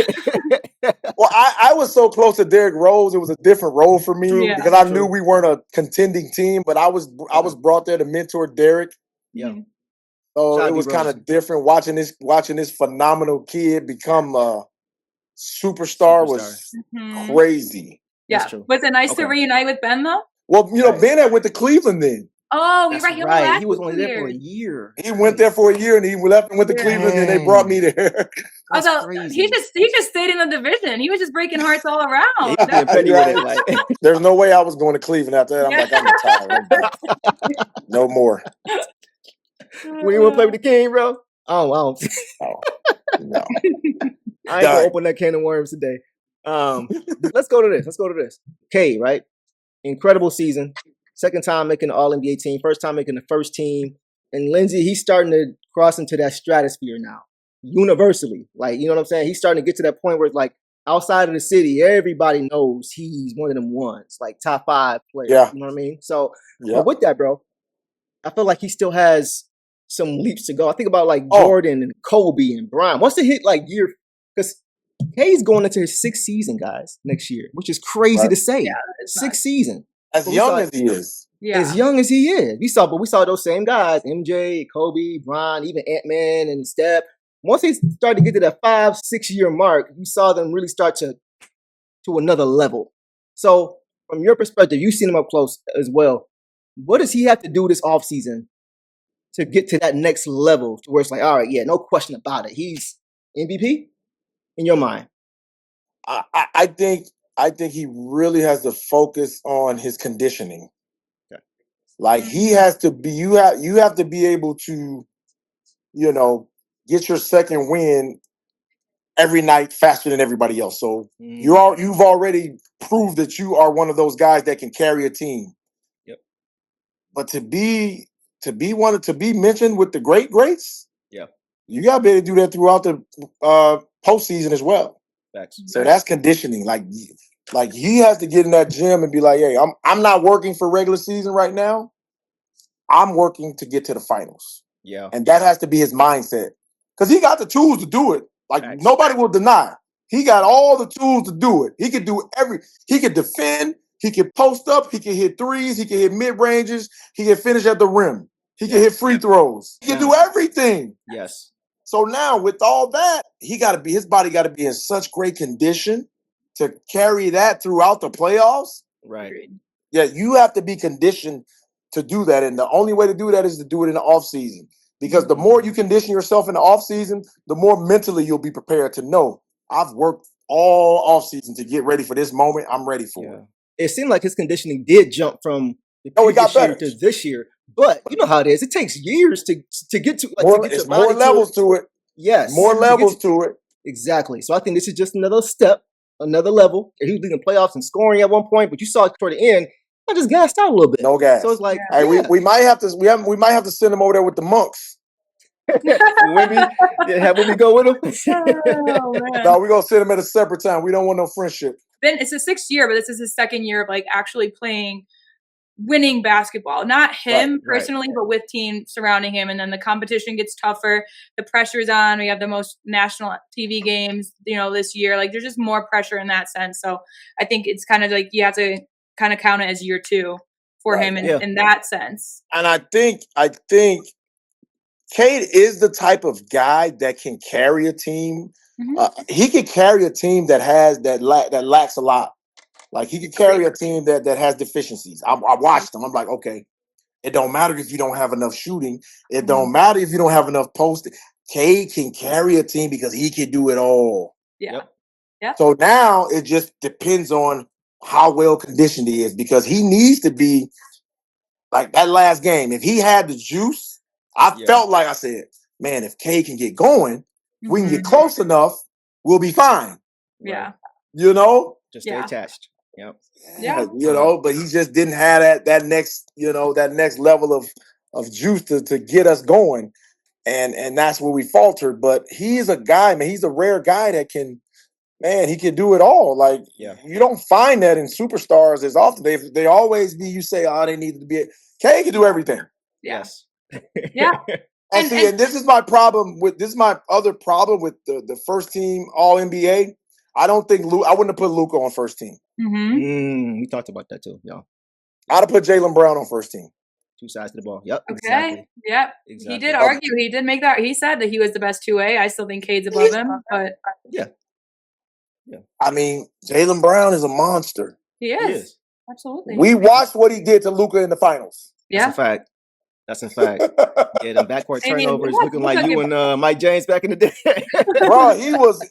Well, I was so close to Derrick Rose. It was a different role for me because I knew we weren't a contending team, but I was brought there to mentor Derrick. Yeah. So it was kind of different watching this phenomenal kid become a superstar. Was crazy. Yeah. Was it nice to reunite with Ben though? Well, Ben had went to Cleveland then. Oh, you're right. He was only there for a year. He went there for a year and he left and went to Cleveland and they brought me there. He just stayed in the division. He was just breaking hearts all around. There's no way I was going to Cleveland after that. I'm like, I'm retired. No more. When you want to play with the King, bro? Oh, wow. No. I ain't gonna open that can of worms today. Let's go to this. Cade, right? Incredible season. Second time making the All-NBA team. First time making the first team. And Lindsey, he's starting to cross into that stratosphere now. Universally. Like, you know what I'm saying? He's starting to get to that point where it's like outside of the city, everybody knows he's one of them ones. Like top 5 players. Yeah. You know what I mean? So but with that, bro, I feel like he still has some leaps to go. I think about like Jordan and Kobe and Bryant. Once they hit like year, because Cade's going into his 6th season, guys, next year, which is crazy to say. Yeah, 6th season. As young as he is. Yeah. As young as he is. We saw those same guys, MJ, Kobe, Bron, even Ant-Man and Steph. Once they started to get to that 5-6 year mark, you saw them really start to another level. So from your perspective, you've seen him up close as well. What does he have to do this offseason to get to that next level to where it's like, all right, yeah, no question about it. He's MVP in your mind? I think he really has to focus on his conditioning. Okay. Like he has to be, you have to be able to, get your second win every night faster than everybody else. So you've already proved that you are one of those guys that can carry a team. Yep. But to be mentioned with the greats, you gotta be able to do that throughout the postseason as well. Facts. So that's conditioning. Like he has to get in that gym and be like, hey, I'm not working for regular season right now. I'm working to get to the finals. Yeah. And that has to be his mindset. Because he got the tools to do it. Like nobody will deny. He got all the tools to do it. He could he could defend, he could post up, he could hit threes, he could hit mid-ranges, he could finish at the rim. He can hit free throws. He can do everything. Yes. So now with all that, his body got to be in such great condition to carry that throughout the playoffs. Right. Yeah, you have to be conditioned to do that. And the only way to do that is to do it in the off season. Because the more you condition yourself in the off season, the more mentally you'll be prepared to know, I've worked all off season to get ready for this moment. I'm ready for it. It seemed like his conditioning did jump from the previous year to this year. But you know how it is. It takes years to get to more levels to it. Yes. More levels to it. Exactly. So I think this is just another step, another level. He was leading playoffs and scoring at one point, but you saw toward the end, I just gassed out a little bit. No gas. So it's like, hey, we might have to send him over there with the monks. When we go with him? No, we're gonna send him at a separate time. We don't want no friendship. It's the 6th year, but this is his 2nd year of like actually playing winning basketball. Not him Right. personally, but with teams surrounding him. And then the competition gets tougher. The pressure's on. We have the most national TV games, this year. Like, there's just more pressure in that sense. So I think it's kind of like you have to kind of count it as year 2 for him in that sense. And I think Cade is the type of guy that can carry a team. He can carry a team that lacks a lot. Like, he can carry a team that has deficiencies. I watched him. I'm like, okay, it don't matter if you don't have enough shooting. It don't matter if you don't have enough posting. Cade can carry a team because he can do it all. Yeah. So now it just depends on how well conditioned he is, because he needs to be like that last game. If he had the juice, I felt like I said, man, if Cade can get going, we can get close enough, we'll be fine. Yeah. Just stay attached. Yep. Yeah. But he just didn't have that next level of juice to get us going. And that's where we faltered. But he's a guy, man, he's a rare guy that he can do it all. Like, you don't find that in superstars as often. They always be, you say, they needed to be Cade can do everything. Yes. Yeah. And this is my other problem with the first team All NBA. I don't think I wouldn't have put Luka on first team. We talked about that too. Yeah. I'd have put Jaylen Brown on first team. 2 sides to the ball. Yep. Okay. Exactly. Yep. Exactly. He did argue. He did make that. He said that he was the best 2A. I still think Cade's above him, but yeah. I mean, Jaylen Brown is a monster. He is. Absolutely. We watched what he did to Luka in the finals. That's a fact. Yeah, the backcourt turnovers looking like you and Mike James back in the day. Bro,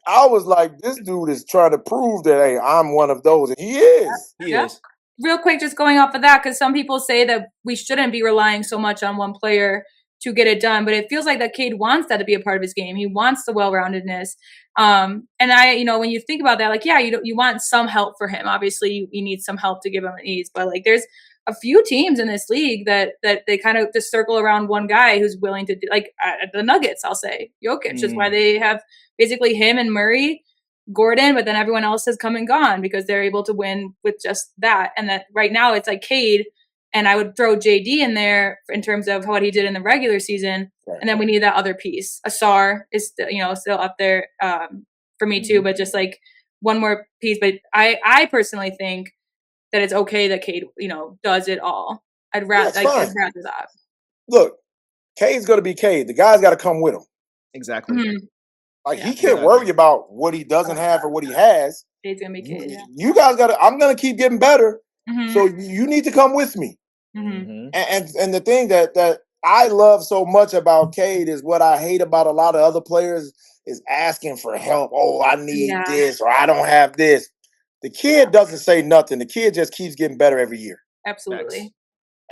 I was like, this dude is trying to prove that, hey, I'm one of those. And he is. He is. Real quick, just going off of that, because some people say that we shouldn't be relying so much on one player to get it done, but it feels like that Cade wants that to be a part of his game. He wants the well-roundedness. And when you think about that, like, you want some help for him. Obviously, you need some help to give him what he needs, but like, there's a few teams in this league that they kind of just circle around one guy who's willing to do, like the Nuggets, I'll say Jokic is why they have basically him and Murray, Gordon, but then everyone else has come and gone because they're able to win with just that. And that right now it's like Cade, and I would throw JD in there in terms of what he did in the regular season. Right. And then we need that other piece. Asar is still up there for me too, but just like one more piece. But I personally think that it's okay that Cade, does it all. I'd rather that. Look, Cade's going to be Cade. The guy's got to come with him. Exactly. Like, he can't worry about what he doesn't have or what he has. Cade's going to be Cade, You guys got to, I'm going to keep getting better. So you need to come with me. And the thing that I love so much about Cade is what I hate about a lot of other players is asking for help. Oh, I need this, or I don't have this. The kid doesn't say nothing. The kid just keeps getting better every year. Absolutely.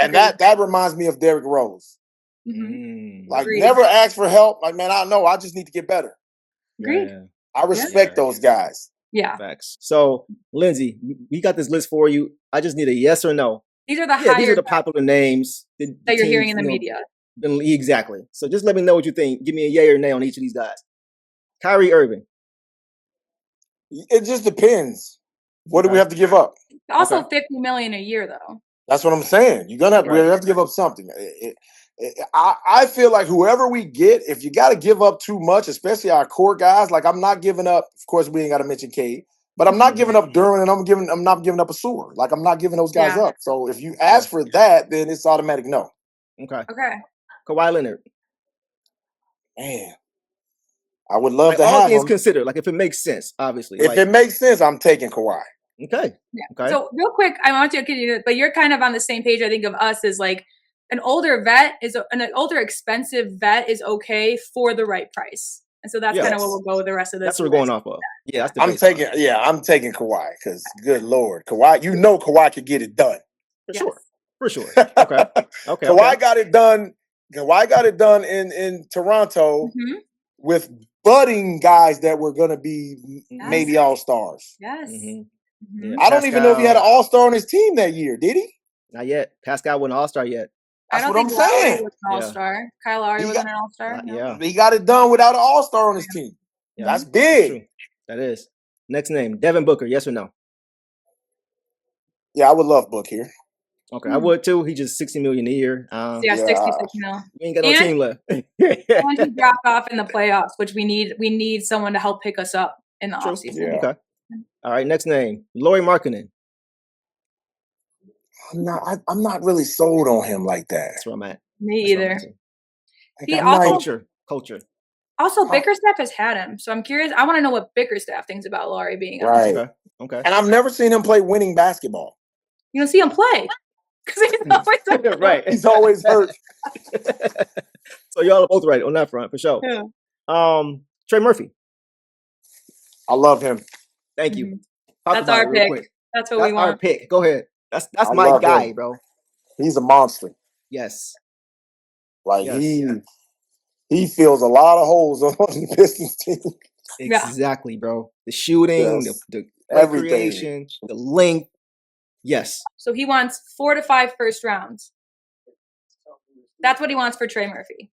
And that reminds me of Derrick Rose. Like, Agreed. never ask for help. Like, man, I know I just need to get better. Agreed. I respect those guys. Yeah. Facts. So, Lindsey, we got this list for you. I just need a yes or no. These are the popular names that you're hearing in the media. Exactly. So just let me know what you think. Give me a yay or nay on each of these guys. Kyrie Irving. It just depends. What do we have to give up? Also, $50 million a year, though. That's what I'm saying. You're gonna have to give up something. I feel like whoever we get, if you got to give up too much, especially our core guys, like, I'm not giving up. Of course, we ain't got to mention Cade. But I'm not giving up Duran, and I'm not giving up a Sewer. Like, I'm not giving those guys up. So if you ask for that, then it's automatic no. Okay. Kawhi Leonard. Man, I would love to all have things him. Considered, like, if it makes sense, obviously. If it makes sense, I'm taking Kawhi. Okay. Yeah. Okay. So real quick, I want you to, but you're kind of on the same page. I think of us as like an older expensive vet is okay for the right price. And so that's kind of what we'll go with the rest of this. That's what we're going off of. Yeah, that's I'm taking Kawhi because good Lord, Kawhi, Kawhi could get it done. For sure. Okay. Kawhi got it done. Kawhi got it done in Toronto with budding guys that were going to be maybe all-stars. Yes. Yeah, I don't even know if he had an all-star on his team that year. Did he? Not yet. Pascal wasn't an all-star yet. That's what I'm saying. Was an all-star. Kyle Lowry wasn't an all-star. Yeah. He got it done without an all-star on his team. Yeah. That's big. That is. Next name, Devin Booker. Yes or no? Yeah, I would love Book here. Okay, I would too. He just $60 million a year. Yeah, Yeah. 66 mil. We ain't got no And- team left. And he dropped off in the playoffs, which we need someone to help pick us up in the True. offseason. Yeah. Okay. All right, next name. Lauri Markkanen. I'm not really sold on him like that. That's where I'm at. Me That's where I'm either. at, too. Like, He I'm also- like, Culture. Also, Bickerstaff has had him, so I'm curious. I want to know what Bickerstaff thinks about Lauri being on. right. Okay. And I've never seen him play winning basketball. You don't see him play because he's always hurt. Right. He's always hurt. So y'all are both right on that front for sure. Yeah. Trey Murphy. I love him. Thank you. Mhm. Talk That's about our it real pick. quick. That's what That's we our want. pick. Go ahead. That's I my love guy, him. bro. He's a monster. Yes. Like Yes. he fills a lot of holes on the Pistons team. Yeah. Exactly, bro. The shooting, Yes. the play Everything. creation, the length. Yes. So he wants 4 to 5 first rounds. That's what he wants for Trey Murphy.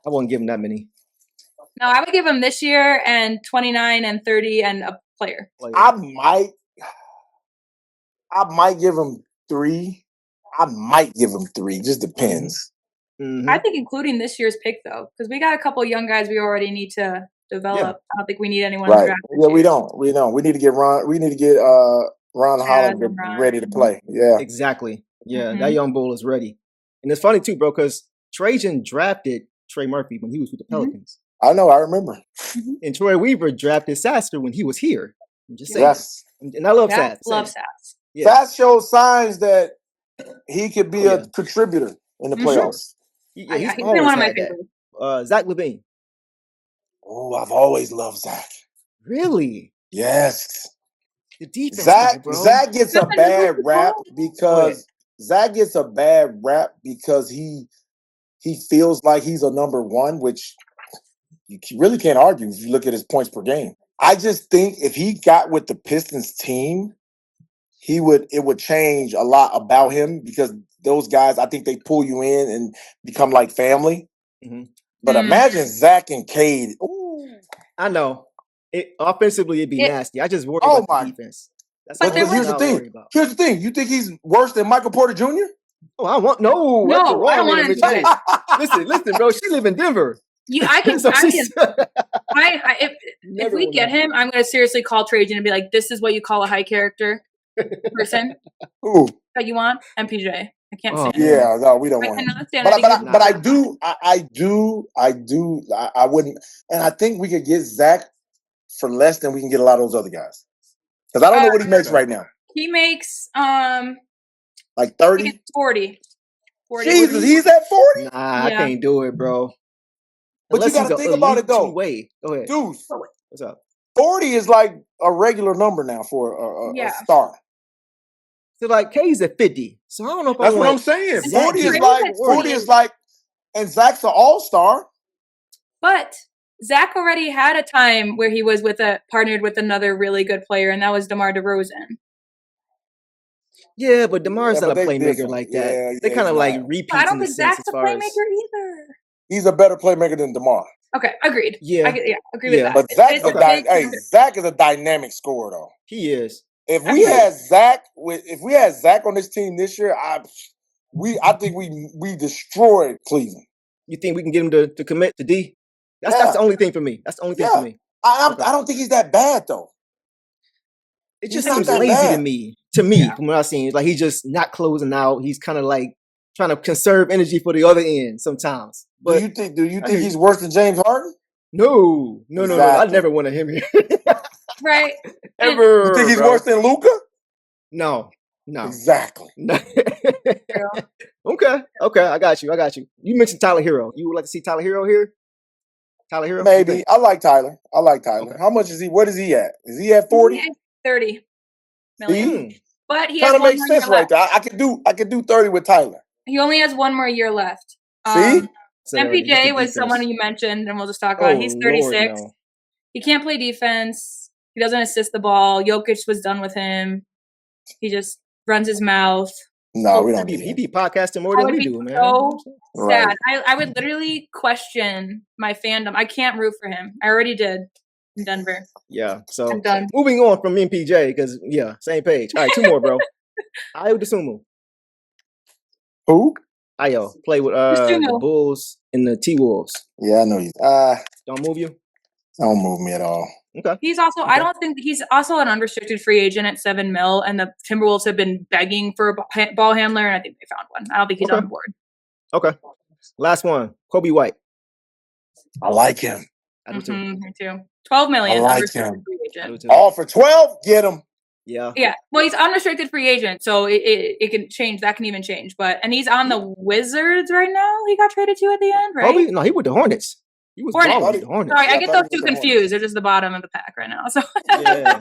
I won't give him that many. Now I would give him this year and 29 and 30 and a player. players. I might give him 3. I might give him 3. Just depends. Mhm. I think including this year's pick though, because we got a couple young guys we already need to develop. I don't think we need anyone Right. draft this Yeah, we year. don't. We need to get Ron. We need to get Ron Holland and Ron. ready to play. Yeah. Exactly. Yeah, Mhm. that young bull is ready. And it's funny too, bro, because Trajan drafted Trey Murphy when he was with the Pelicans. I know. I remember. And Troy Weaver drafted Sasser when he was here. I'm just saying. Yes. And I love Yeah, Sass. love Same. Sats. Yeah. That shows signs that he could be Oh, yeah. a contributor in the Mhm. playoffs. Yeah, Yeah, he's always been one of my had that. favorites. Zach LaVine. Oh, I've always loved Zach. Really? Yes. The defense, Zach though, bro. Zach gets a Nothing bad to rap call. because Zach gets a bad rap because he feels like he's a number one, which you really can't argue if you look at his points per game. I just think if he got with the Pistons team, it would change a lot about him because those guys, I think they pull you in and become like family. Mhm. But imagine Zach and Cade. Ooh. I know. Offensively, it'd be nasty. I just worry Oh about my- the defense. That's But all there I here's the thing. worry about. Here's the thing. You think he's worse than Michael Porter Jr.? Oh, I want no. No, that's the I wrong don't want name him to to change. Listen, bro. She live in Denver. I can. So I she's- can. If Never we will get know. him, I'm going to seriously call Trajan and be like, "This is what you call a high character person Ooh. that you want." MPJ. I can't Oh, stand it. Yeah, no, we don't I want him. cannot stand But it. because- I do. I wouldn't, and I think we could get Zach for less than we can get a lot of those other guys. Because I don't know what he makes right now. He makes Like he 30. gets 40. 40. Jesus, he's at 40. Nah, I Yeah. can't do it, bro. But you Unless gotta he's a think about elite it, though. two-way. Go ahead. Dude, What's up? 40 is like a regular number now for a Yeah. star. So like K's at 50. So I don't know if That's I what want I'm saying. Zach 40 is getting like 40. 40 is like, and Zach's an all-star. But Zach already had a time where he was partnered with another really good player, and that was DeMar DeRozan. Yeah, but DeMar's Yeah, not a but they playmaker different. like that. Yeah, They yeah, kind of he's like not. repeats I don't in the think sense Zach's as a far as playmaker either. He's a better playmaker than DeMar. Okay, agreed. Yeah. Agree with Yeah. that. But Zach's It's- Zach is a dynamic scorer, though. he is. If I we agree. had Zach on this team this year, I think we destroyed Cleveland. You think we can get him to commit to D? That's Yeah. the only thing for me. That's the only thing for Yeah. me. I don't think he's that bad though. It He's just not seems that lazy to bad. me. From what I've seen, it's like he's just not closing out. He's kind of like trying to conserve energy for the other end sometimes. But Do you think hear he's worse than James Harden? no. I Exactly. never wanted him here. right. Ever. You think he's bro. worse than Luka? No. Exactly. Okay. I got you. You mentioned Tyler Hero. You would like to see Tyler Hero here? Tyler Hero? Maybe. Okay. I like Tyler. Okay. How much is he? What is he at? Is he at 40? 30 million. See? But he has Kind of one makes more sense year right left. there. I could do 30 with Tyler. He only has one more year left. See? So, just the MPJ was defense. someone you mentioned, and we'll just talk about it. He's Lord, 36. no. He can't play defense. He doesn't assist the ball. Jokic was done with him. He just runs his mouth. No, we don't He need be, him. he be podcasting more I than would we be do, man. so Right. sad. I would literally question my fandom. I can't root for him. I already did in Denver. Yeah. So I'm done. moving on from MPJ, because same page. All right, two more, bro. Ayo Dosunmu. Who? Ayo, play with Just the know. Bulls and the T-Wolves. Yeah, I know you. Don't move you? Don't move me at all. Okay. He's also, I don't think he's also an unrestricted free agent at $7 million, and the Timberwolves have been begging for a ball handler, and I think they found one. I don't think he's on board. Okay. Last one, Kobe White. I like him. I do too. Me too. $12 million. I like Unrestricted him. free I do agent. too. All for 12? Get him. Yeah. Yeah. Well, he's unrestricted free agent, so it can change. That can even change. And he's on the Wizards right now. He got traded to at the end, right? Kobe? No, he with the Hornets. He was Hornets. balling with the Hornets. Sorry, Yeah, I get I those thought he two was the confused. They're just the bottom of the pack right now. So Yeah.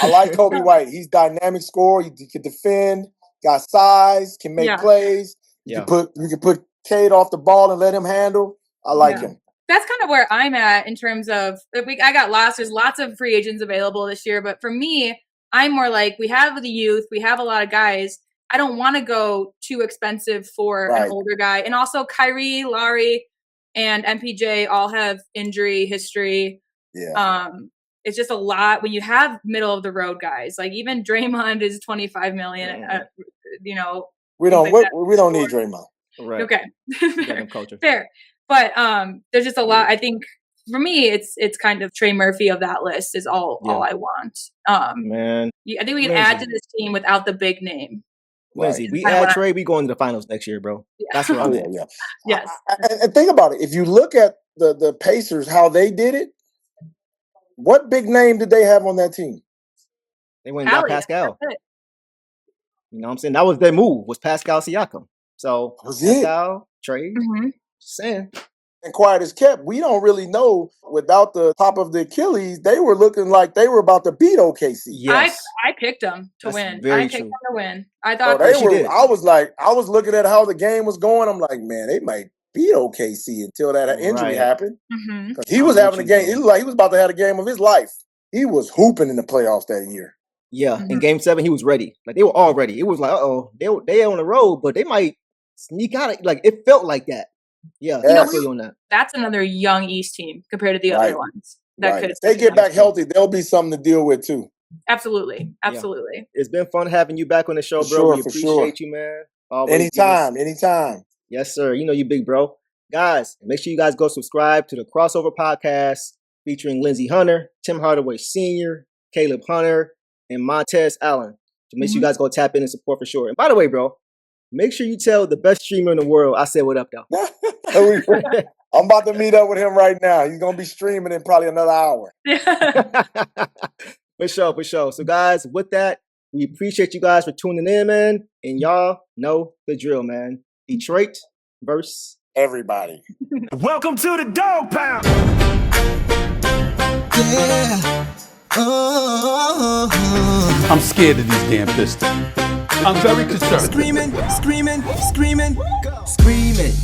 I like Kobe White. He's dynamic scorer. He can defend, got size, can make plays. You can put Cade off the ball and let him handle. I like him. That's kind of where I'm at in terms of I got lost. There's lots of free agents available this year, but for me, I'm more like we have the youth, we have a lot of guys. I don't want to go too expensive for an older guy. And also Kyrie, Larry, and MPJ all have injury history. Yeah. It's just a lot when you have middle of the road guys. Like even Draymond is $25 million. We don't need Draymond. Right. Okay. Culture. Fair. But there's just a lot. I think for me, it's kind of Trey Murphy of that list is all I want. Man, I think we can add to this team without the big name. Lindsey, we add Trey, we going to the finals next year, bro. Yeah. That's what I'm at. Yeah. Yes. And think about it. If you look at the Pacers, how they did it, what big name did they have on that team? They went and got Pascal. You know what I'm saying? That was their move, was Pascal Siakam. So Pascal, Trey, saying. And quiet as kept, we don't really know. Without the top of the Achilles, they were looking like they were about to beat OKC. Yes. I picked them to win. I picked them to win. I thought I was looking at how the game was going. I'm like, man, they might beat OKC until that injury happened. Because he was having a game. It looked like he was about to have a game of his life. He was hooping in the playoffs that year. Yeah, in Game 7, he was ready. Like they were all ready. It was like, they on the road, but they might sneak out. Like it felt like that. Yeah, on that. That's another young East team compared to the other ones. If they get back healthy, there'll be something to deal with too. Absolutely. Yeah. It's been fun having you back on the show, bro. We appreciate you, man. Always anytime. Yes, sir. You know you big bro. Guys, make sure you guys go subscribe to the Crossover Podcast featuring Lindsey Hunter, Tim Hardaway Sr., Caleb Hunter, and Montez Allen. So make sure you guys go tap in and support for sure. And by the way, bro, make sure you tell the best streamer in the world I said what up, though. I'm about to meet up with him right now. He's going to be streaming in probably another hour. For sure. So, guys, with that, we appreciate you guys for tuning in, man. And y'all know the drill, man. Detroit versus everybody. Welcome to the Dog Pound. Yeah. I'm scared of these damn Pistons. I'm very concerned. Screaming,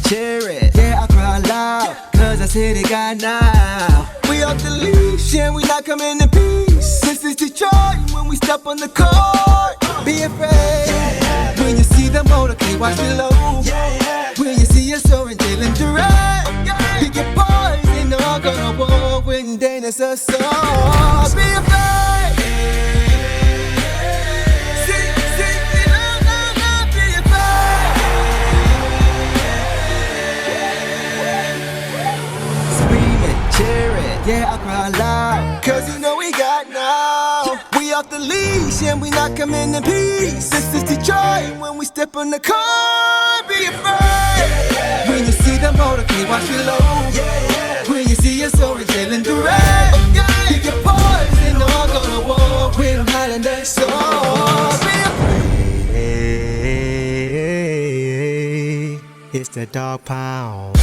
cheer it. Yeah, I cry loud, cause I see the guy now. We off the leash and we not coming in peace. This is Detroit when we step on the court. Be afraid when you see the motorcade, watch below. When you see us soaring, dealing direct. Pick your poison, all gonna war when Dana's a song. Be afraid. Yeah, I cry loud, cause you know we got now. We off the leash and we not coming in peace. This is Detroit when we step on the court. Be afraid when you see the motorcade, watch below. When you see us soaring, dealing direct. Pick your poison, all gonna war with them Highlander songs. Be afraid. It's the Dog Pound.